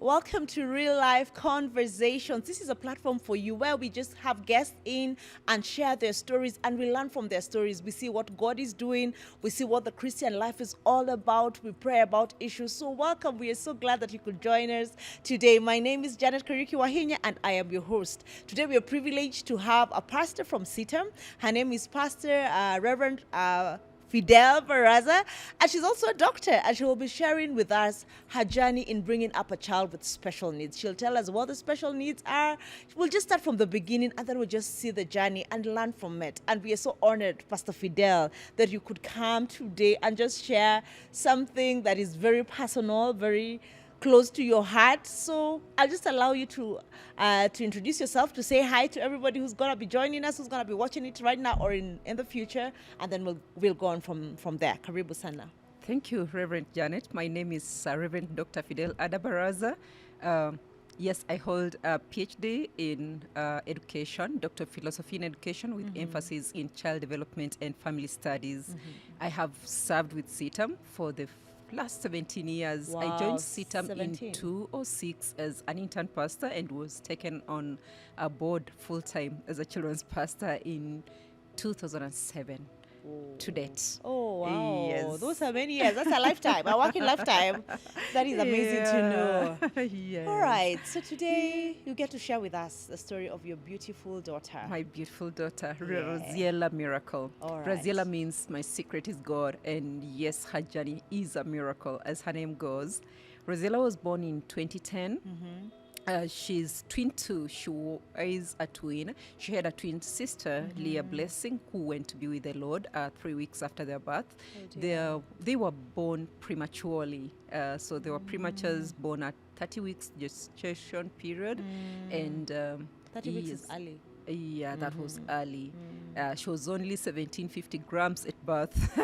Welcome to Real Life Conversations. This is a platform for you where we just have guests in and share their stories, and we learn from their stories. We see what God is doing, we see what the Christian life is all about, we pray about issues. So welcome. We are so glad that you could join us today. My name is Janet Kariuki Wahinya and I am your host. Today we are privileged to have a pastor from CITAM. Her name is Pastor Reverend Fidel Barraza, and she's also a doctor, and she will be sharing with us her journey in bringing up a child with special needs. She'll tell us what the special needs are. We'll just start from the beginning, and then we'll just see the journey and learn from it. And we are so honored, Pastor Fidel, that you could come today and just share something that is very personal, very close to your heart. So I'll just allow you to introduce yourself, to say hi to everybody who's gonna be joining us, who's gonna be watching it right now or in the future, and then we'll go on from there. Karibu sana. Thank you, Reverend Janet. My name is Reverend Dr. Fidel Adabaraza. Yes, I hold a PhD in education, Doctor of Philosophy in Education, with emphasis in child development and family studies. I have served with CITAM for the last 17 years. Wow, I joined CITAM 17. in 2006 as an intern pastor and was taken on a board full-time as a children's pastor in 2007 to date. Oh wow, Yes. those are many years. That's a lifetime, a working lifetime. That is amazing to know. Yes. All right, so today you get to share with us the story of your beautiful daughter. My beautiful daughter, Yeah. Rosiella Miracle. All right. Rosiella means my secret is God, and yes, her journey is a miracle, as her name goes. Rosiella was born in 2010. She's twin too. She is a twin. She had a twin sister, Leah Blessing, who went to be with the Lord 3 weeks after their birth. They were born prematurely. So they were prematures, born at 30 weeks gestation period. And 30 weeks is yes. early. Yeah, that was early. She was only 1750 grams at birth.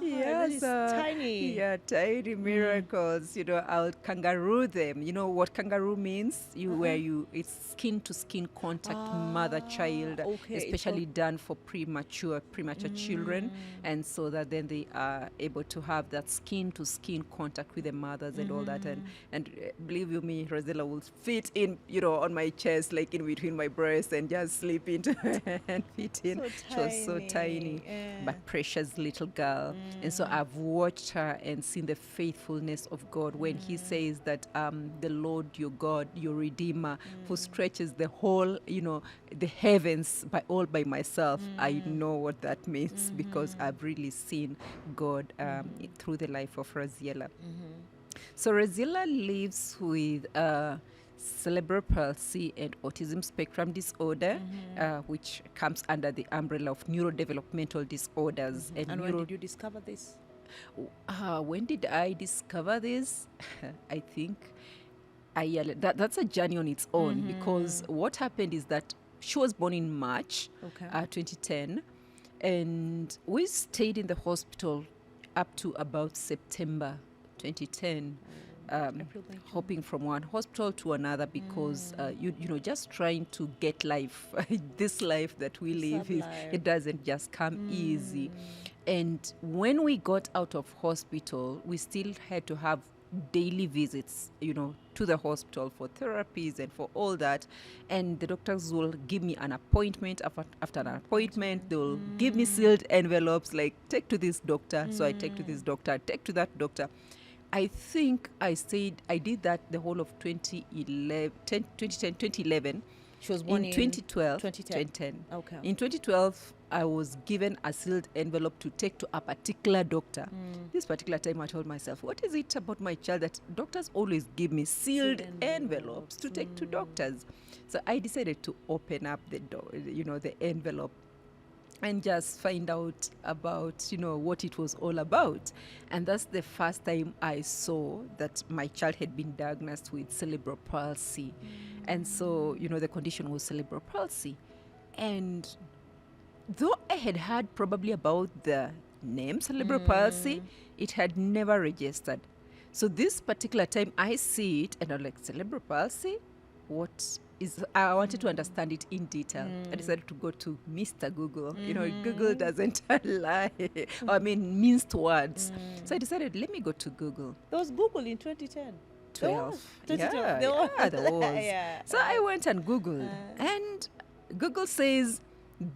that is tiny. Yeah, tiny miracles. You know, I'll kangaroo them. You know what kangaroo means? It's skin to skin contact, mother child, okay. It's especially done for premature children, and so that then they are able to have that skin to skin contact with the mothers and all that. And believe you me, Rosella will fit in, on my chest, like in between my breasts, and just slip into and fit in. So She was so tiny, yeah. but precious little girl. And so I've watched her and seen the faithfulness of God when He says that the Lord your God, your Redeemer, who stretches the whole, the heavens by myself. I know what that means because I've really seen God through the life of Rosiella. So Rosiella lives with cerebral palsy and autism spectrum disorder, which comes under the umbrella of neurodevelopmental disorders. And when did you discover this? When did I discover this? I think that's a journey on its own, because what happened is that she was born in March 2010, and we stayed in the hospital up to about September 2010. April, May, June. Hopping from one hospital to another because just trying to get life. This life that we live is, Sub-life. it doesn't just come easy. And when we got out of hospital, we still had to have daily visits, to the hospital for therapies and for all that. And the doctors will give me an appointment. After an appointment, they will give me sealed envelopes like, take to this doctor. So I take to this doctor, take to that doctor. I think I did that the whole of 2011. She was born in 2012. 2010. Okay. In 2012, I was given a sealed envelope to take to a particular doctor. This particular time, I told myself, what is it about my child that doctors always give me sealed envelopes to take to doctors? So I decided to open up the envelope and just find out about, what it was all about. And that's the first time I saw that my child had been diagnosed with cerebral palsy. And so, the condition was cerebral palsy. And though I had heard probably about the name cerebral palsy, it had never registered. So this particular time I see it and I'm like, cerebral palsy? What I wanted to understand it in detail. I decided to go to Mr. Google. Google doesn't lie. Minced words. So I decided, let me go to Google. There was Google in 2010. 2012. 2012. Yeah, there was. Yeah. So I went and Googled, and Google says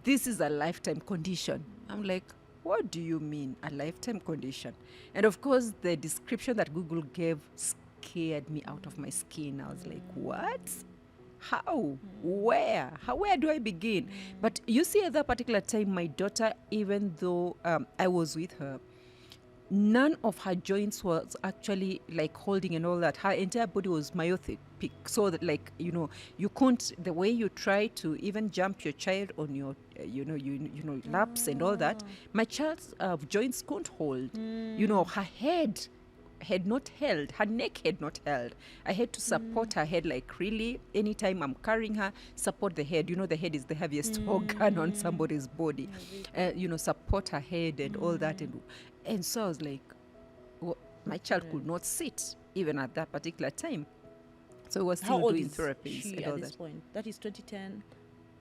this is a lifetime condition. I'm like, what do you mean, a lifetime condition? And of course, the description that Google gave scared me out of my skin. I was like, what? How? Where do I begin? But you see, at that particular time, my daughter, even though I was with her, none of her joints was actually like holding and all that. Her entire body was myopic, so that, like, you couldn't, the way you try to even jump your child on your laps and all that, my child's joints couldn't hold. Her head had not held, her neck had not held. I had to support her head, like, really, anytime I'm carrying her, support the head. The head is the heaviest organ on somebody's body. Support her head and all that. And so I was like, my child could not sit even at that particular time. So we were How still old doing is therapies she and at all this that. point? That is 2010.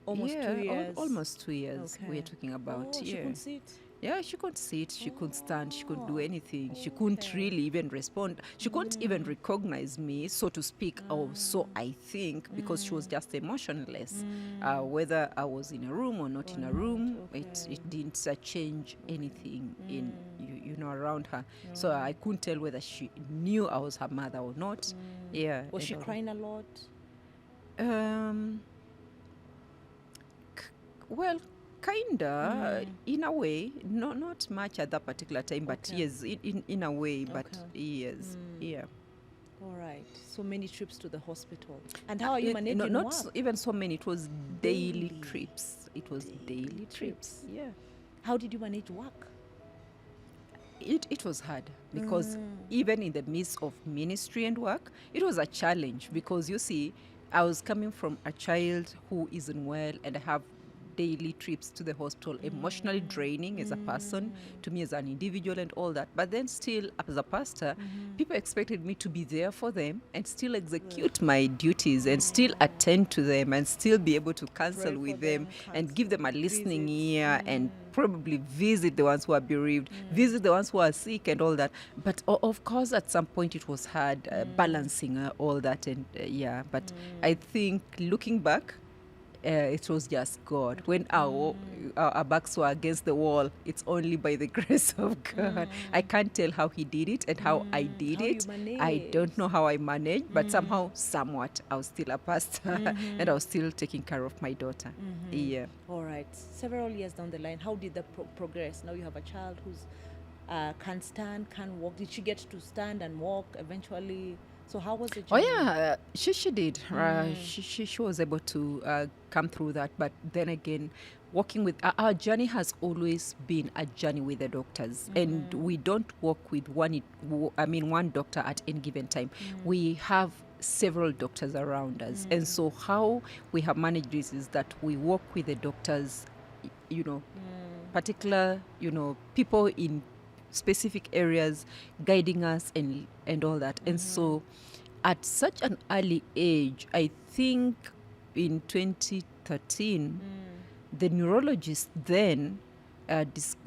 Almost Yeah, 2 years. almost 2 years we're Okay. talking about. Oh, she yeah. couldn't sit. Yeah, she couldn't sit, she couldn't stand, she couldn't do anything. She couldn't Okay. really even respond. She couldn't even recognize me, so to speak, or so I think, because she was just emotionless. Whether I was in a room or not in a room, it didn't change anything in around her. So I couldn't tell whether she knew I was her mother or not. Yeah. Was and she all that. crying a lot? Well, kinda, in a way, not much at that particular time, but Okay. yes, in a way, but Okay. yes, yeah. All right. So many trips to the hospital. And how are you managing not work? even so many. It was daily Daily. trips. It was daily trips. Yeah. How did you manage work? It was hard because even in the midst of ministry and work, it was a challenge because you see, I was coming from a child who isn't well, and I have daily trips to the hospital, emotionally draining as a person, to me as an individual and all that. But then still, as a pastor, people expected me to be there for them and still execute my duties and still attend to them and still be able to counsel Pray with for them them, and give them a counsel, listening visit. ear and probably visit the ones who are bereaved, visit the ones who are sick and all that. But of course, at some point it was hard balancing all that. And yeah, but I think looking back, it was just God. When our backs were against the wall, it's only by the grace of God. I can't tell how He did it and how I did How you it. I don't know how I managed, but somehow, somewhat, I was still a pastor and I was still taking care of my daughter. Yeah. All right. Several years down the line, how did that progress? Now you have a child who's can't stand, can't walk. Did she get to stand and walk eventually? So how was the Oh journey? yeah, she did. She was able to come through that. But then again, working with our journey has always been a journey with the doctors, and we don't work with one doctor at any given time. We have several doctors around us, and so how we have managed this is that we work with the doctors, particular people in specific areas guiding us and all that. And so at such an early age, I think in 2013, the neurologist then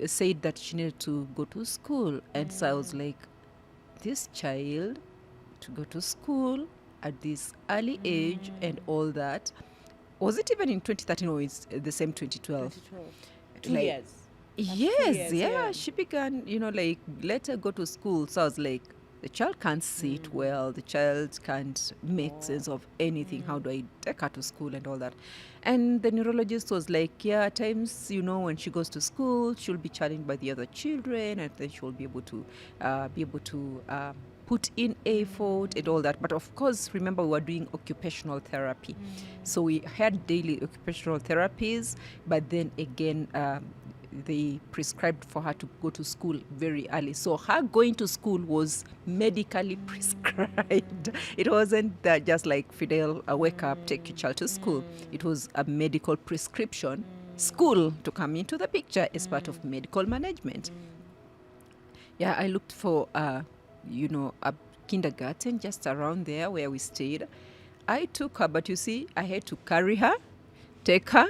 said that she needed to go to school. And so I was like, this child to go to school at this early age and all that. Was it even in 2013 or it's the same 2012? 2012. 2 Like, years. Yes, years, yeah. yeah. She began, let her go to school. So I was like, the child can't sit well, the child can't make sense of anything. How do I take her to school and all that? And the neurologist was like, yeah, at times, when she goes to school, she'll be challenged by the other children, and then she'll be able to put in effort and all that. But of course, remember, we were doing occupational therapy. So we had daily occupational therapies, but then again, they prescribed for her to go to school very early. So her going to school was medically prescribed. It wasn't that just like Fidel, wake up, take your child to school. It was a medical prescription. School to come into the picture as part of medical management. Yeah, I looked for, a kindergarten just around there where we stayed. I took her, but you see, I had to carry her, take her.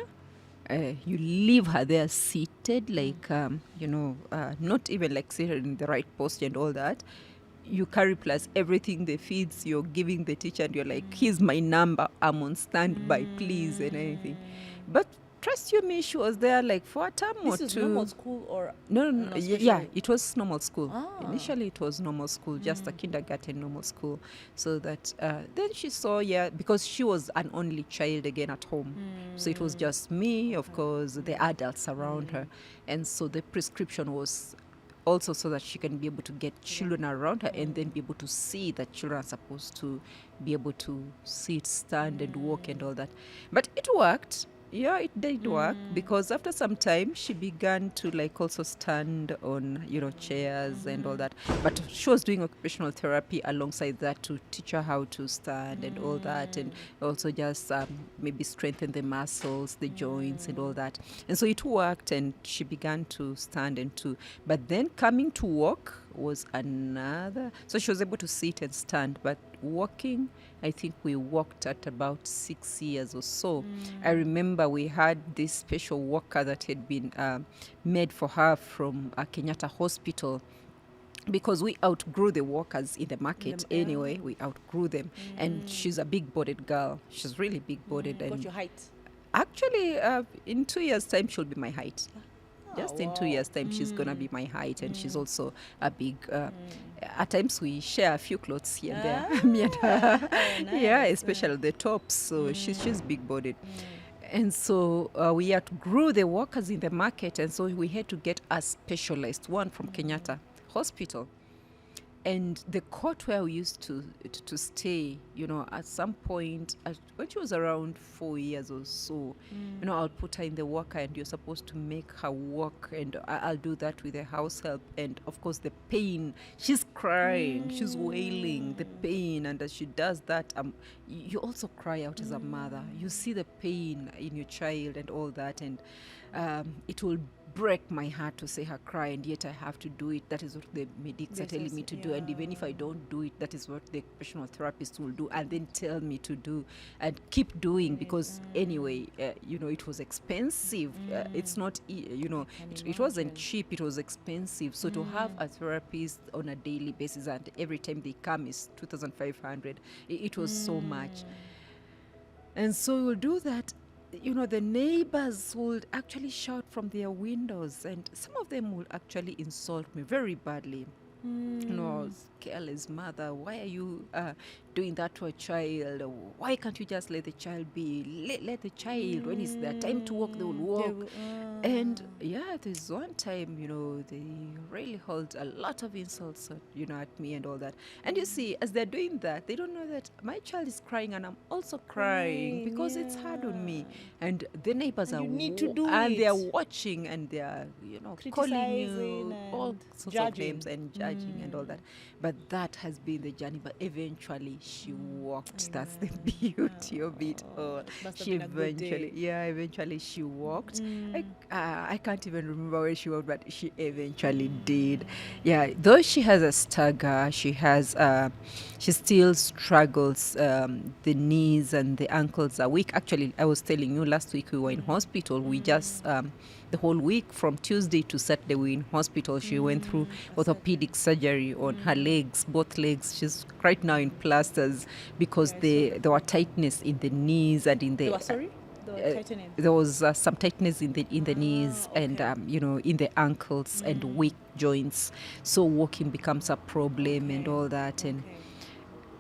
You leave her there seated, like, not even like seated in the right posture and all that. you carry plus everything, the feeds you're giving the teacher, and you're like, here's my number, I'm on standby, please, and anything. But trust you me, she was there like for a term or This is two. normal school or No, yeah, it was normal school. Ah. Initially, it was normal school, just a kindergarten normal school. So that then she saw, because she was an only child again at home. So it was just me, of course, the adults around her. And so the prescription was also so that she can be able to get children around her and then be able to see that children are supposed to be able to sit, stand, and walk and all that. But it worked. Yeah, it did work, because after some time she began to like also stand on, chairs and all that. But she was doing occupational therapy alongside that to teach her how to stand and all that, and also just maybe strengthen the muscles, the joints and all that. And so it worked, and she began to stand and to, but then coming to walk was another. So she was able to sit and stand, but walking, I think we walked at about 6 years or so. I remember we had this special walker that had been made for her from Kenyatta Hospital, because we outgrew the walkers in the market anyway. We outgrew them. And she's a big-bodied girl. She's really big-bodied. got And your height? actually, in 2 years' time, she'll be my height. Just in 2 wow. years' time, she's gonna be my height, and she's also a big. At times, we share a few clothes here and there, me and her. Yeah, especially the tops. So she's big-bodied. And so we outgrew the workers in the market, and so we had to get a specialized one from Kenyatta Hospital. And the court where we used to stay, at some point, when she was around 4 years or so, I'll put her in the walker, and you're supposed to make her walk, and I'll do that with the house help. And of course, the pain, she's crying, she's wailing, the pain. And as she does that, you also cry out as a mother. You see the pain in your child and all that, and it will break my heart to see her cry, and yet I have to do it. That is what the medics are telling me to do, and even if I don't do it, that is what the occupational therapist will do, and then tell me to do, and keep doing, because anyway, it was expensive. It's not, it wasn't cheap, it was expensive. So to have a therapist on a daily basis, and every time they come is 2,500, it was so much. And so we'll do that. The neighbors would actually shout from their windows, and some of them would actually insult me very badly. Careless mother, why are you doing that to a child? Why can't you just let the child be? Let the child, when it's their time to walk, they will walk. And there's one time, they really hold a lot of insults, at me and all that. And you see, as they're doing that, they don't know that my child is crying and I'm also crying, because it's hard on me. And the neighbors And are you need to do and it. they're watching, and they're, calling Criticizing you all sorts of judging. names and judging and all that. But that has been the journey. But eventually she walked. That's the beauty of it all. Must have She been a good day. eventually she walked. I can't even remember where she walked, but she eventually did. Yeah, though she has a stagger, she still struggles. The knees and the ankles are weak. Actually, I was telling you last week we were in hospital. We just the whole week from Tuesday to Saturday we were in hospital. She went through orthopedic surgery on her legs, both legs. She's right now in plasters because there were tightness in the knees and in the. Tightening. There was some tightness in the knees and in the ankles and weak joints. So walking becomes a problem and all that. And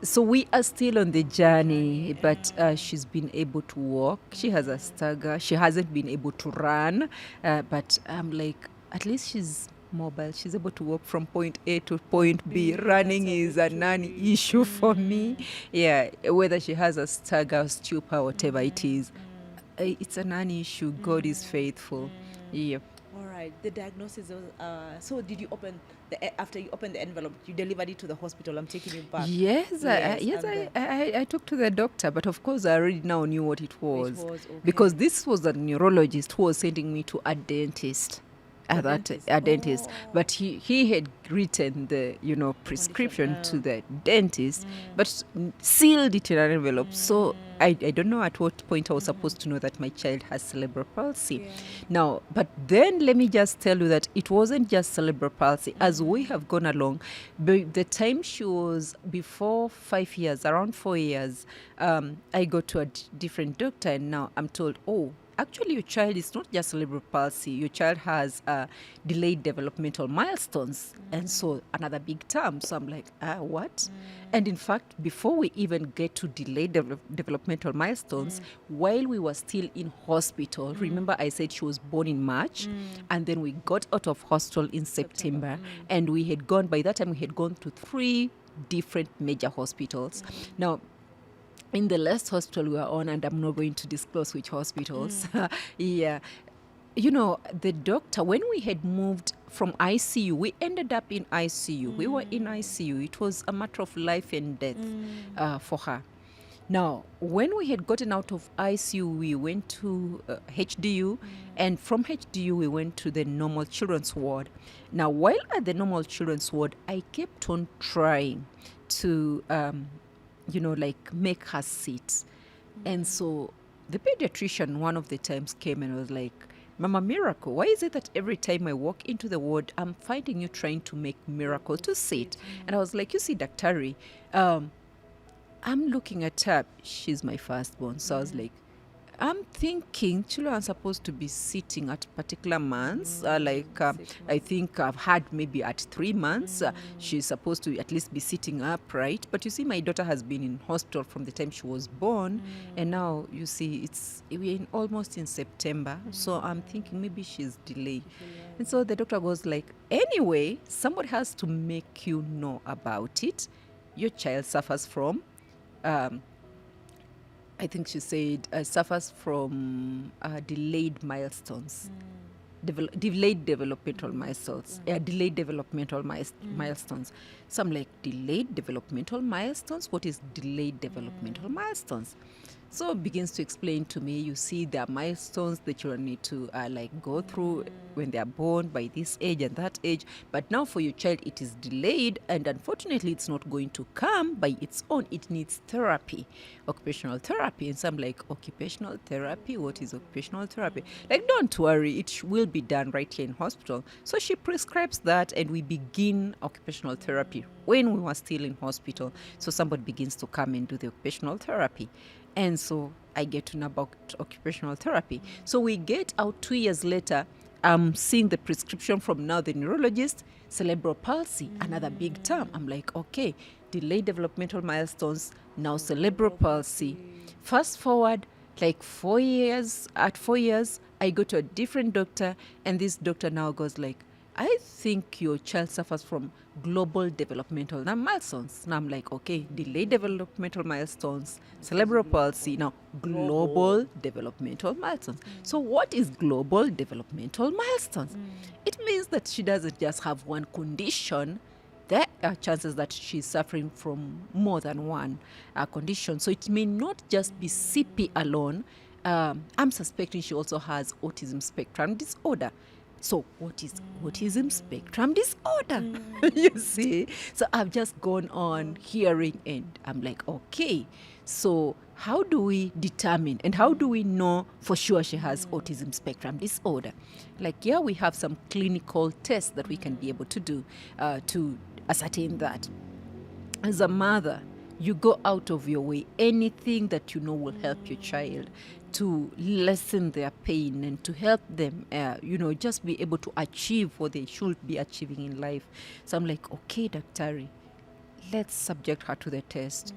so we are still on the journey, but she's been able to walk. She has a stagger. She hasn't been able to run, but I'm like, at least she's mobile. She's able to walk from point A to point B. Running is a non-issue for me. Yeah, whether she has a stagger, stupor, whatever it is, it's a non-issue. God is faithful. Yep. All right. The diagnosis was, so did you open after you opened the envelope, you delivered it to the hospital? I'm taking you back. Yes, I talked to the doctor, but of course I already now knew what it was. Okay. Because this was a neurologist who was sending me to a dentist. at that dentist. a dentist, Oh. but he had written the prescription to the dentist, but sealed it in an envelope. So I don't know at what point I was supposed to know that my child has cerebral palsy. Yeah. Now, but then let me just tell you that it wasn't just cerebral palsy. As we have gone along, by the time she was before 5 years, around 4 years, I go to a different doctor, and now I'm told, oh, actually your child is not just cerebral palsy, your child has delayed developmental milestones. And so another big term. So I'm like, what? And in fact, before we even get to delayed developmental milestones, while we were still in hospital, remember I said she was born in March, and then we got out of hospital in September. And we had gone, by that time we had gone to 3 different major hospitals. Now, in the last hospital we were on, and I'm not going to disclose which hospitals, yeah, the doctor, when we had moved from ICU, we ended up in ICU. We were in ICU. It was a matter of life and death for her. Now, when we had gotten out of ICU, we went to HDU, and from HDU, we went to the normal children's ward. Now, while at the normal children's ward, I kept on trying to make her sit. And so the pediatrician one of the times came and was like, Mama Miracle, why is it that every time I walk into the ward, I'm finding you trying to make Miracle to sit? And I was like, you see, Daktari, I'm looking at her. She's my firstborn. So I was like, I'm thinking children are supposed to be sitting at particular months. I think I've had maybe at 3 months, she's supposed to at least be sitting upright. But you see, my daughter has been in hospital from the time she was born. And now, you see, we're almost in September. So I'm thinking maybe she's delayed. And so the doctor goes like, anyway, somebody has to make you know about it. Your child suffers from I think she said suffers from delayed milestones, delayed developmental milestones, delayed developmental milestones. So I'm like, delayed developmental milestones? What is delayed developmental milestones? So it begins to explain to me, you see, there are milestones the children need to go through when they are born by this age and that age. But now for your child, it is delayed, and unfortunately, it's not going to come by its own. It needs therapy, occupational therapy. And so I'm like, occupational therapy? What is occupational therapy? Like, don't worry, it will be done right here in hospital. So she prescribes that, and we begin occupational therapy when we were still in hospital. So somebody begins to come and do the occupational therapy. And so I get to know about occupational therapy. So we get out 2 years later, I'm seeing the prescription from now the neurologist, cerebral palsy, another big term. I'm like, okay, delayed developmental milestones, now cerebral palsy. Fast forward, like 4 years, at 4 years, I go to a different doctor, and this doctor now goes like, I think your child suffers from global developmental milestones. Now I'm like, okay, delayed developmental milestones, cerebral palsy, now global developmental milestones. So what is global developmental milestones? It means that she doesn't just have one condition. There are chances that she's suffering from more than one condition. So it may not just be CP alone. I'm suspecting she also has autism spectrum disorder. So what is autism spectrum disorder? You see? So I've just gone on hearing, and I'm like, okay, so how do we determine and how do we know for sure she has autism spectrum disorder? Like, yeah, we have some clinical tests that we can be able to do to ascertain that. As a mother, you go out of your way, anything that you know will help your child to lessen their pain and to help them, just be able to achieve what they should be achieving in life. So I'm like, okay, Daktari, let's subject her to the test.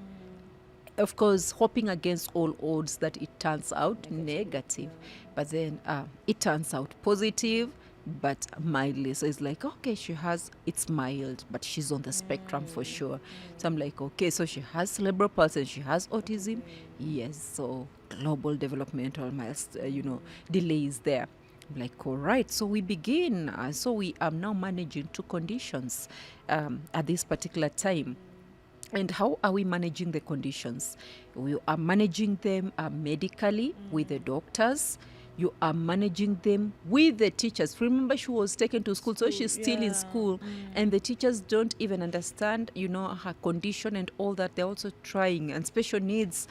Of course, hoping against all odds that it turns out negative. But then it turns out positive, but mildly. So it's like, okay, it's mild, but she's on the spectrum for sure. So I'm like, okay, so she has cerebral palsy and she has autism. Yes, so global developmental delays there. I'm like, all right, so we begin. So we are now managing 2 conditions at this particular time. And how are we managing the conditions? We are managing them medically with the doctors you are managing them with the teachers. Remember, she was taken to school, so she's still in yeah. school, and the teachers don't even understand, her condition and all that. They're also trying. And special needs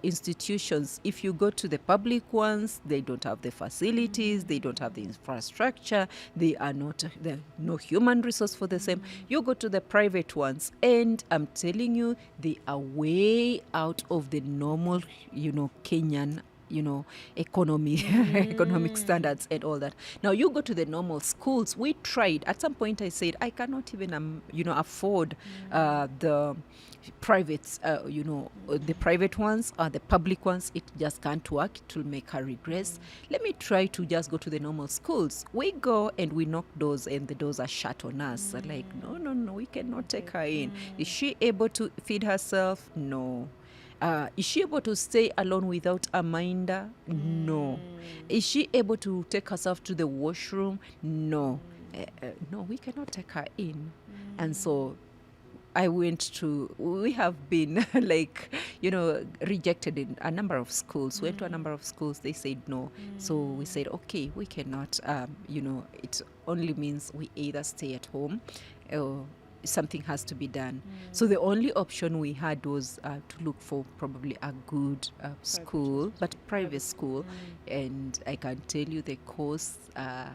institutions, if you go to the public ones, they don't have the facilities, they don't have the infrastructure, there are no human resource for the same. You go to the private ones, and I'm telling you, they are way out of the normal, Kenyan economy, economic standards and all that. Now you go to the normal schools. We tried. At some point I said, I cannot even, afford the privates, the private ones or the public ones. It just can't work. It will make her regress. Let me try to just go to the normal schools. We go and we knock doors, and the doors are shut on us. Like, no, we cannot take her in. Is she able to feed herself? No. Is she able to stay alone without a minder? No. Is she able to take herself to the washroom? No. No, we cannot take her in. And so we have been rejected in a number of schools. Went to a number of schools, they said no. So we said, okay, we cannot, it only means we either stay at home or something has to be done. So the only option we had was to look for probably a good school, but private school. And I can tell you the costs are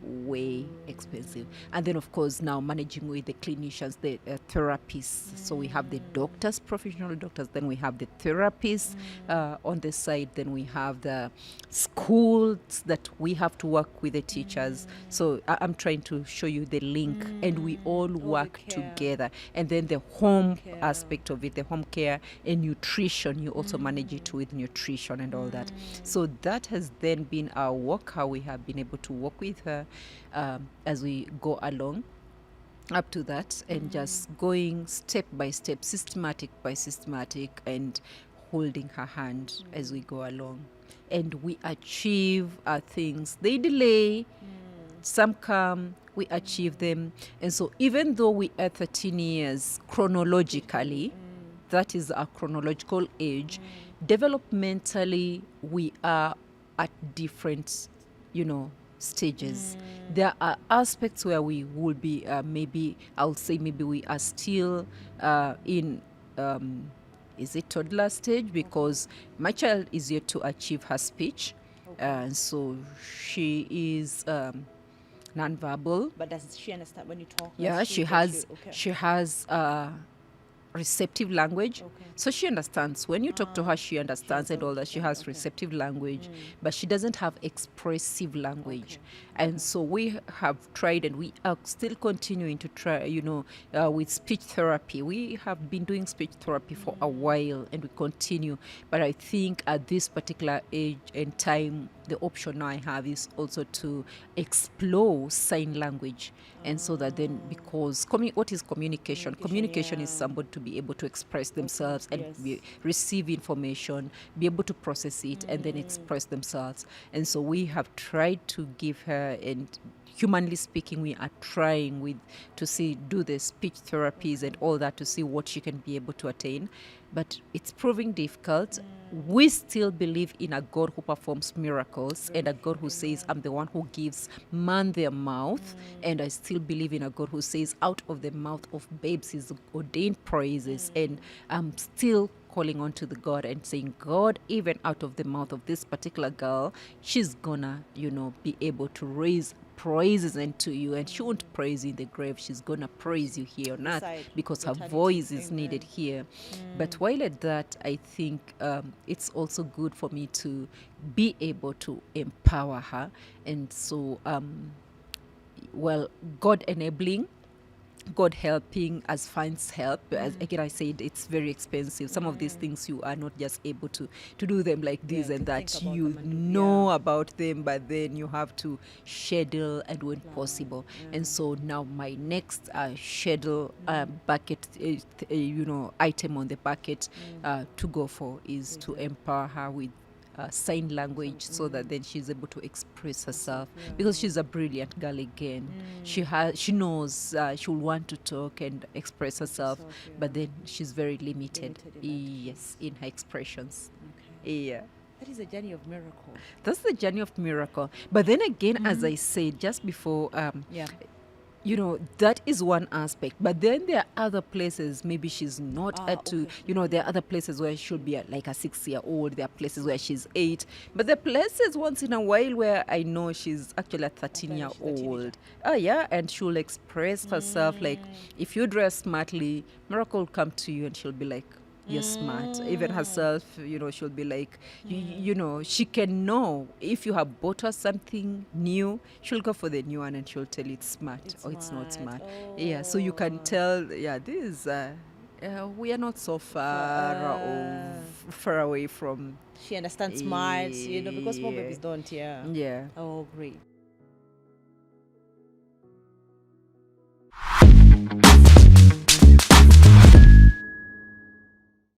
way expensive. And then of course now managing with the clinicians, the therapists. So we have the doctors, professional doctors, then we have the therapists on the side, then we have the schools that we have to work with the teachers. So I'm trying to show you the link, and we all work together. And then the home aspect of it, the home care and nutrition, you also manage it with nutrition and all that. So that has then been our work, how we have been able to work with her as we go along up to that, and just going step by step, systematic by systematic, and holding her hand as we go along. And we achieve things. They delay, some come, we achieve them. And so even though we are 13 years chronologically, that is our chronological age, developmentally we are at different, stages. There are aspects where we will be maybe we are still in is it toddler stage, because my child is yet to achieve her speech. So she is nonverbal. But does she understand when you talk? Yeah, she has receptive language. So she understands. When you talk to her, she understands and all that. She has receptive language, but she doesn't have expressive language. And so we have tried, and we are still continuing to try, with speech therapy. We have been doing speech therapy for a while, and we continue. But I think at this particular age and time, the option I have is also to explore sign language. And so that then, because what is communication? Communication is somebody to be able to express themselves and receive information, be able to process it, and then express themselves. And so we have tried to give her, and humanly speaking, we are trying to do the speech therapies and all that, to see what she can be able to attain. But it's proving difficult. We still believe in a God who performs miracles, and a God who says, I'm the one who gives man their mouth. And I still believe in a God who says, out of the mouth of babes is ordained praises. And I'm still calling on to the God and saying, God, even out of the mouth of this particular girl, she's gonna, be able to raise praises unto you, and she won't praise you in the grave. She's gonna praise you here on earth, because her voice is needed here. But while at that, I think it's also good for me to be able to empower her. And so God enabling, God helping as funds help. As again I said, it's very expensive. Some of these things you are not just able to do them like this and that. You know about them, but then you have to schedule and when possible. And so now my next schedule bucket, item on the bucket to go for is to empower her with sign language, so that then she's able to express herself, because she's a brilliant girl again. She knows she'll want to talk and express herself, but then she's very limited, yes, in her expressions. Yeah. That is a journey of miracle. That's the journey of miracle. But then again, as I said just before, Yeah. you know, that is one aspect. But then there are other places, maybe she's not at to, Okay. you know, there are other places where she should be like a 6-year-old. There are places where she's 8. But there are places once in a while where I know she's actually a 13-year-old. Oh, yeah. And she'll express herself like, if you dress smartly, Miracle will come to you and she'll be like, you're smart. Even herself, you know, she'll be like, you know, she can know if you have bought her something new, she'll go for the new one and she'll tell you it's smart or it's not smart. Yeah, so you can tell, yeah, this we are not so far away from. She understands smart, you know, because more Yeah. babies don't, yeah. Yeah. Oh, great.